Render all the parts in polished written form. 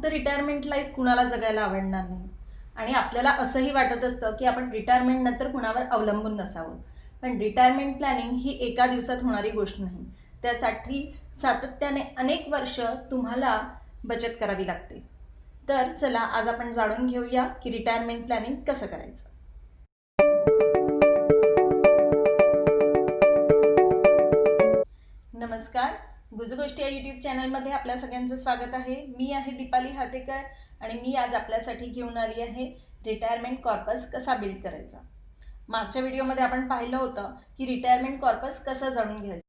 तर retirement life कुणाला जगायला आवडणार नाही आणि आपल्याला असंही वाटत असतं की आपण रिटायरमेंट नंतर कुणावर अवलंबून नसावं. पण रिटायरमेंट प्लॅनिंग ही एका दिवसात होणारी गोष्ट नाही. त्यासाठी सातत्याने अनेक वर्ष तुम्हाला बचत करावी लागते. तर चला आज आपण जाणून घेऊया की रिटायरमेंट प्लॅनिंग कसं करायचं. नमस्कार, गुजगोष्टी या यूट्यूब चॅनलमध्ये आपल्या सगळ्यांचं स्वागत आहे. मी आहे दीपाली हातेकर आणि मी आज आपल्यासाठी घेऊन आली आहे रिटायरमेंट कॉर्पस कसा बिल्ड करायचा. मागच्या व्हिडिओमध्ये आपण पाहिलं होतं की रिटायरमेंट कॉर्पस कसा जाणून घ्यायचा.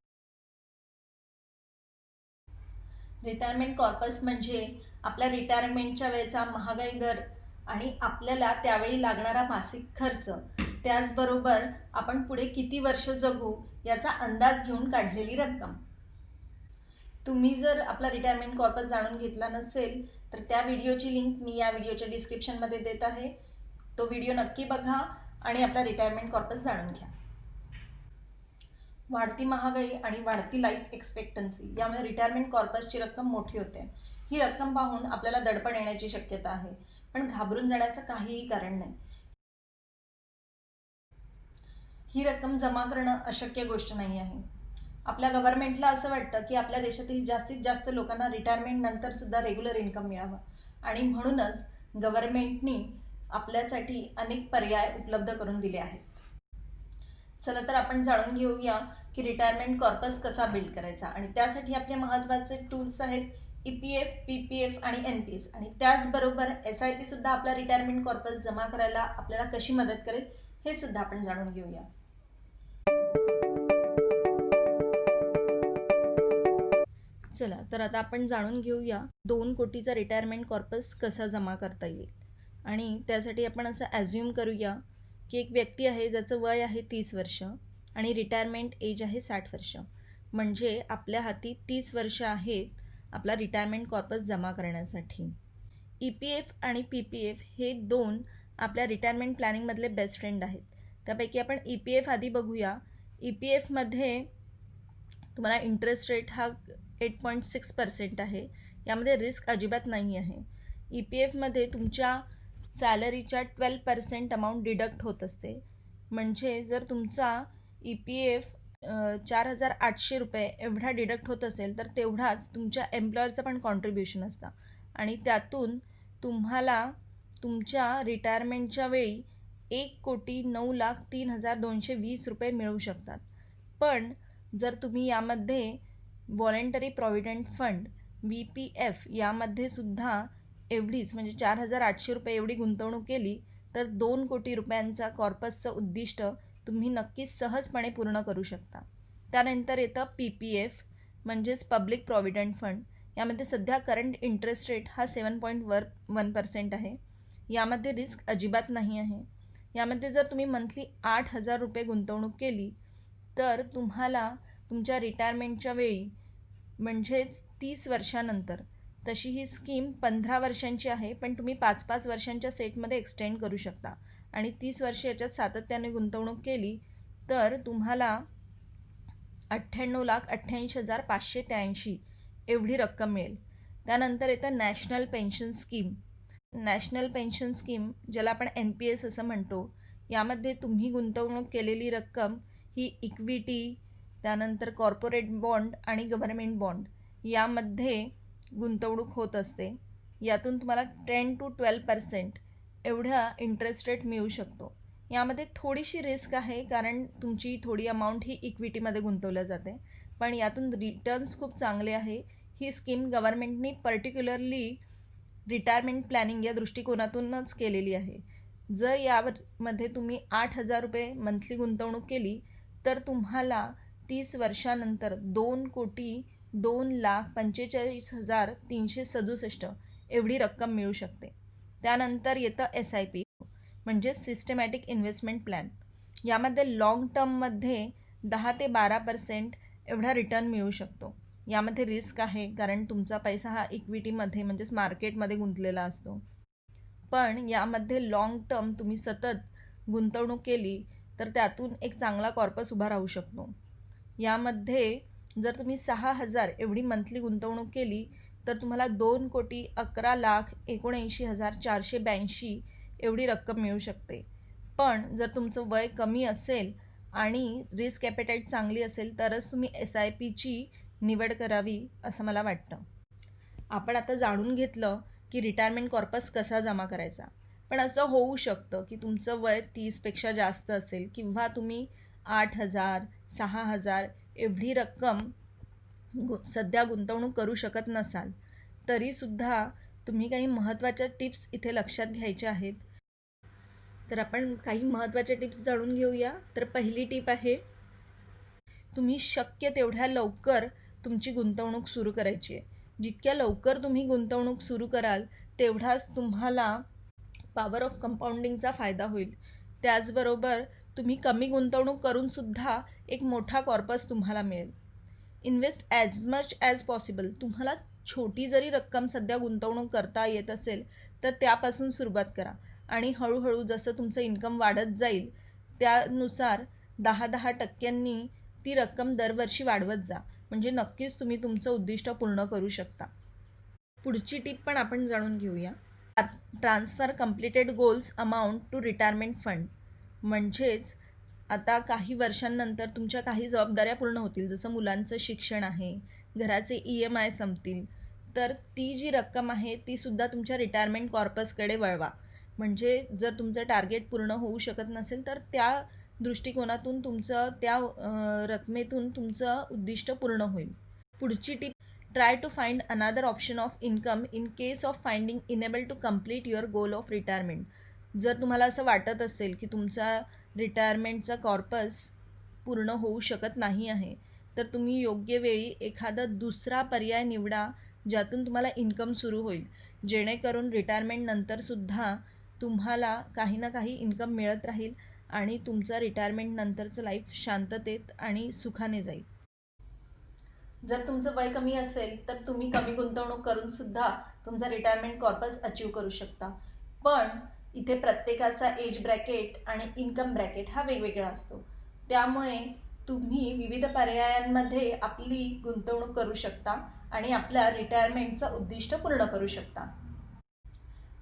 रिटायरमेंट कॉर्पस म्हणजे आपल्या रिटायरमेंटच्या वेळेचा महागाई दर आणि आपल्याला त्यावेळी लागणारा मासिक खर्च, त्याचबरोबर आपण पुढे किती वर्ष जगू याचा अंदाज घेऊन काढलेली रक्कम. तुम्ही जर आपला रिटायरमेंट कॉर्पस जाणून घेतला नसेल तर त्या व्हिडिओची लिंक मी या व्हिडिओच्या डिस्क्रिप्शनमध्ये देत आहे. तो व्हिडिओ नक्की बघा आणि आपला रिटायरमेंट कॉर्पस जाणून घ्या. वाढती महागाई आणि वाढती लाईफ एक्सपेक्टन्सी यामुळे रिटायरमेंट कॉर्पसची रक्कम मोठी होते. ही रक्कम पाहून आपल्याला दडपण येण्याची शक्यता आहे, पण घाबरून जाण्याचं काहीही कारण नाही. ही रक्कम जमा करणं अशक्य गोष्ट नाही आहे. आपल्या गव्हर्नमेंटला असं वाटतं की आपल्या देशातील जास्तीत जास्त लोकांना रिटायरमेंट नंतर सुद्धा रेग्युलर इन्कम मिळावं आणि म्हणूनच गव्हर्नमेंटनी आपल्यासाठी अनेक पर्याय उपलब्ध करून दिले आहेत. चला तर आपण जाणून घेऊया की रिटायरमेंट कॉर्पस कसा बिल्ड करायचा. आणि त्यासाठी आपले महत्त्वाचे टूल्स आहेत EPF, PPF आणि NPS. आणि त्याचबरोबर SIP सुद्धा आपला रिटायरमेंट कॉर्पस जमा करायला आपल्याला कशी मदत करेल हे सुद्धा आपण जाणून घेऊया. चला तर आता आपण जाणून घेऊया 2 कोटीचा रिटायरमेंट कॉर्पस कसा जमा करता येईल. आणि त्यासाठी आपण असं ॲज्युम करूया की एक व्यक्ती आहे ज्याचं वय आहे 30 वर्ष आणि रिटायरमेंट एज आहे 60 वर्ष. म्हणजे आपल्या हाती 30 वर्ष आहेत आपला रिटायरमेंट कॉर्पस जमा करण्यासाठी. EPF आणि PPF हे 2 आपल्या रिटायरमेंट प्लॅनिंगमधले बेस्ट फ्रेंड आहेत. त्यापैकी आपण EPF आधी बघूया. EPFमध्ये तुम्हाला इंटरेस्ट रेट हा 8.6% आहे. यामध्ये रिस्क अजिबात नाही आहे. EPFमध्ये तुमच्या सॅलरीच्या 12% अमाऊंट डिडक्ट होत असते. म्हणजे जर तुमचा EPF 4,800 रुपये एवढा डिडक्ट होत असेल तर तेवढाच तुमच्या एम्प्लॉयरचं पण कॉन्ट्रीब्युशन असतं आणि त्यातून तुम्हाला तुमच्या रिटायरमेंटच्या वेळी 1,09,03,220 रुपये मिळू शकतात. पण जर तुम्ही यामध्ये व्हॉलेंटरी प्रॉव्हिडंट फंड VPF यामध्ये सुद्धा एवढीच म्हणजे 4,800 रुपये एवढी गुंतवणूक केली तर 2 कोटी रुपयांचा कॉर्पसचं उद्दिष्ट तुम्ही नक्कीच सहजपणे पूर्ण करू शकता. त्यानंतर येतं PPF म्हणजेच पब्लिक प्रॉव्हिडंट फंड. यामध्ये सध्या करंट इंटरेस्ट रेट हा 7.1% आहे. यामध्ये रिस्क अजिबात नाही आहे. यामध्ये जर तुम्ही मंथली 8,000 रुपये गुंतवणूक केली तर तुम्हाला तुमच्या रिटायरमेंटच्या वेळी म्हणजेच 30 वर्षानंतर, तशी ही स्कीम 15 वर्षांची आहे पण तुम्ही 5-5 वर्षांच्या सेटमध्ये एक्सटेंड करू शकता आणि 30 वर्ष याच्यात सातत्याने गुंतवणूक केली तर तुम्हाला 98,88,583 एवढी रक्कम मिळेल. त्यानंतर येतं national pension scheme. National pension scheme ज्याला आपण NPS असं म्हणतो, यामध्ये तुम्ही गुंतवणूक केलेली रक्कम ही इक्विटी, त्यानंतर कॉर्पोरेट बॉन्ड आणि गव्हर्नमेंट बॉन्ड यामध्ये गुंतवणूक होत असते. यातून तुम्हाला 10 to 12% एवढा इंटरेस्ट रेट मिळू शकतो. यामध्ये थोडीशी रिस्क आहे कारण तुमची थोडी अमाऊंट ही इक्विटीमध्ये गुंतवल्या जाते, पण यातून रिटर्न्स खूप चांगले आहे. ही स्कीम गव्हर्नमेंटनी पर्टिक्युलरली रिटायरमेंट प्लॅनिंग या दृष्टिकोनातूनच केलेली आहे. जर यामध्ये तुम्ही 8,000 रुपये मंथली गुंतवणूक केली तर तुम्हाला 30 वर्षानंतर 2,02,45,367 एवढी रक्कम मिळू शकते. त्यानंतर येतं SIP म्हणजे सिस्टमॅटिक इन्व्हेस्टमेंट प्लॅन. यामध्ये लाँग टर्ममध्ये 10 ते 12% एवढा रिटर्न मिळू शकतो. यामध्ये रिस्क आहे कारण तुमचा पैसा हा इक्विटीमध्ये म्हणजेच मार्केटमध्ये गुंतलेला असतो. पण यामध्ये लाँग टर्म तुम्ही सतत गुंतवणूक केली तर त्यातून एक चांगला कॉर्पस उभा राहू शकतो. यामध्ये जर तुम्ही 6,000 एवढी मंथली गुंतवणूक केली तर तुम्हाला 2,11,79,482 एवढी रक्कम मिळू शकते. पण जर तुमचं वय कमी असेल आणि रिस्क ॲपेटाईट चांगली असेल तरच तुम्ही SIPची निवड करावी असं मला वाटतं. आपण आता जाणून घेतलं की रिटायरमेंट कॉर्पस कसा जमा करायचा. पण असं होऊ शकतं की तुमचं वय 30पेक्षा जास्त असेल किंवा तुम्ही 8,000 6,000 एवढी रक्कम सध्या गुंतवणूक करू शकत नसाल, तरीसुद्धा तुम्ही काही महत्त्वाच्या टिप्स इथे लक्षात घ्यायच्या आहेत. तर आपण काही महत्त्वाच्या टिप्स जाणून घेऊया. तर पहिली टिप आहे, तुम्ही शक्य तेवढ्या लवकर तुमची गुंतवणूक सुरू करायची आहे. जितक्या लवकर तुम्ही गुंतवणूक सुरू कराल तेवढाच तुम्हाला पॉवर ऑफ कंपाऊंडिंगचा फायदा होईल. त्याचबरोबर तुम्ही कमी गुंतवणूक करूनसुद्धा एक मोठा कॉर्पस तुम्हाला मिळेल. Invest as much as possible. तुम्हाला छोटी जरी रक्कम सध्या गुंतवणूक करता येत असेल तर त्यापासून सुरुवात करा आणि हळूहळू जसं तुमचं इन्कम वाढत जाईल त्यानुसार 10% ती रक्कम दरवर्षी वाढवत जा. म्हणजे नक्कीच तुम्ही तुमचं उद्दिष्ट पूर्ण करू शकता. पुढची टिप पण आपण जाणून घेऊया. Transfer completed goals amount to retirement fund. म्हणजेच आता काही वर्षांनंतर तुमच्या काही जबाबदाऱ्या पूर्ण होतील, जसं मुलांचं शिक्षण आहे, घराचे EMI संपतील, तर ती जी रक्कम आहे तीसुद्धा तुमच्या रिटायरमेंट कॉर्पसकडे वळवा. म्हणजे जर तुमचं टार्गेट पूर्ण होऊ शकत नसेल तर त्या दृष्टिकोनातून तुमचं त्या रकमेतून तुमचं उद्दिष्ट पूर्ण होईल. पुढची tip, try to find another option of income in case of finding enable to complete your goal of retirement. जर तुम्हाला असं वाटत असेल की तुमचा रिटायरमेंटचा कॉर्पस पूर्ण होऊ शकत नाही आहे तर तुम्ही योग्य वेळी एखादा दुसरा पर्याय निवडा ज्यातून तुम्हाला इन्कम सुरू होईल, जेणेकरून रिटायरमेंट नंतरसुद्धा तुम्हाला काही ना काही इन्कम मिळत राहील आणि तुमचं रिटायरमेंट नंतरचं लाईफ शांततेत आणि सुखाने जाईल. जर तुमचं वय कमी असेल तर तुम्ही कमी गुंतवणूक करूनसुद्धा तुमचा रिटायरमेंट कॉर्पस अचीव करू शकता. पण इथे प्रत्येकाचा एज ब्रॅकेट आणि इन्कम ब्रॅकेट हा वेगवेगळा असतो. त्यामुळे तुम्ही विविध पर्यायांमध्ये आपली गुंतवणूक करू शकता आणि आपल्या रिटायरमेंटचं उद्दिष्ट पूर्ण करू शकता.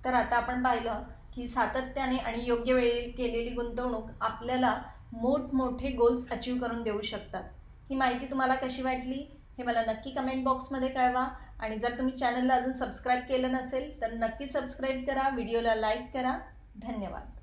तर आता आपण पाहिलं की सातत्याने आणि योग्य वेळी केलेली गुंतवणूक आपल्याला मोठमोठे गोल्स अचीव करून देऊ शकतात. ही माहिती तुम्हाला कशी वाटली हे मला नक्की कमेंट बॉक्समध्ये कळवा. आणि जर तुम्ही चॅनलला अजून सबस्क्राईब केलं नसेल तर नक्की सबस्क्राईब करा, व्हिडिओला लाईक करा. धन्यवाद.